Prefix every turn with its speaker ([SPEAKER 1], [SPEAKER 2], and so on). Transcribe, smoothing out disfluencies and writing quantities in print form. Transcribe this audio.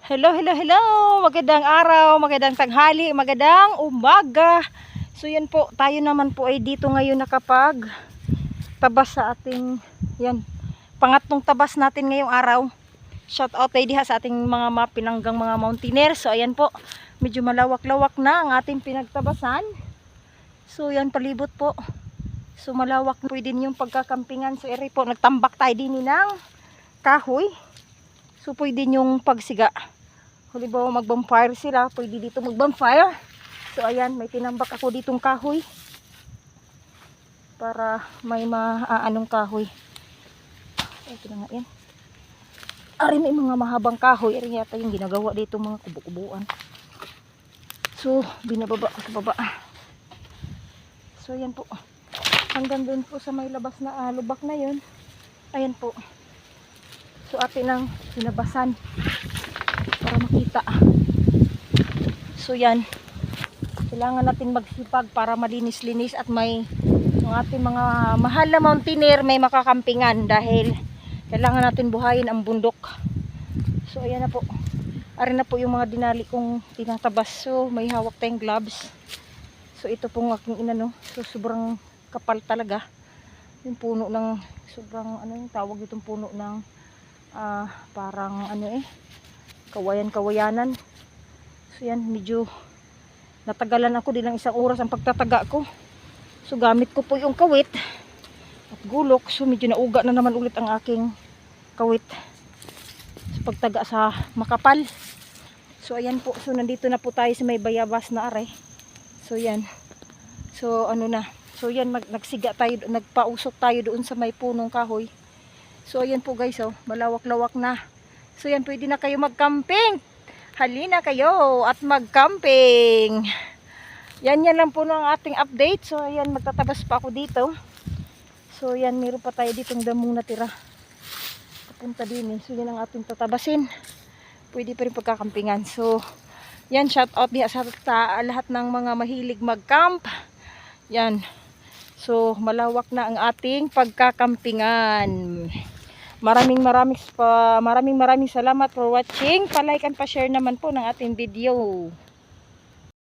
[SPEAKER 1] Hello, hello, hello. Magandang araw, magandang tanghali, magandang umaga. So yan po, tayo naman po ay dito ngayon nakapag tabas sa ating, yan, pangatlong tabas natin ngayong araw. Shout out tayo diha sa ating mga mapinanggang mga mountaineers. So ayan po, medyo malawak-lawak na ang ating pinagtabasan. So yan, palibot po. So malawak na po din yung pagkakampingan. So eri po, nagtambak tayo din ng kahoy. So pwede yung pagsiga. Halimbawa mag-bonfire sila, pwede dito mag-bonfire. So ayan, may tinambak ako ditong kahoy. Para may maaanong kahoy. Ito na nga yan. Ari may mga mahabang kahoy. Ari yata yung ginagawa dito mga kubo-kubuan. So binababa ko sa baba. So ayan po. Hanggang dun po sa may labas na lubak na yun. Ayan po. So atin ang sinabasan para makita. So yan, kailangan natin magsipag para malinis-linis at may ang ating mga mahal na mountaineer may makakampingan dahil kailangan natin buhayin ang bundok. So ayan na po, ari na po yung mga dinali kong tinatabas. So may hawak tayong gloves. So ito pong aking inano. So sobrang kapal talaga yung puno ng sobrang ano yung tawag itong puno ng parang ano kawayan-kawayanan. So yan, medyo natagalan ako din ng isang oras ang pagtataga ko. So gamit ko po yung kawit at gulok. So medyo nauga na naman ulit ang aking kawit sa pagtaga sa makapal. So ayan po, so nandito na po tayo sa may bayabas na are. So yan, so ano na, so yan nagsiga tayo, nagpausok tayo doon sa may punong kahoy. So ayan po guys, oh, malawak-lawak na. So yan, pwede na kayo mag-camping. Halina kayo at mag-camping. Yan lang po ng ating update. So ayan, magtatabas pa ako dito. So yan, meron pa tayo ditong damong natira. Papunta din eh. So yan ang ating tatabasin. Pwede pa rin pagkakampingan. So yan, shout out diha sa lahat ng mga mahilig mag-camp. Yan. So malawak na ang ating pagkakampingan. Maraming salamat for watching. Pa-like and pa-share naman po ng ating video.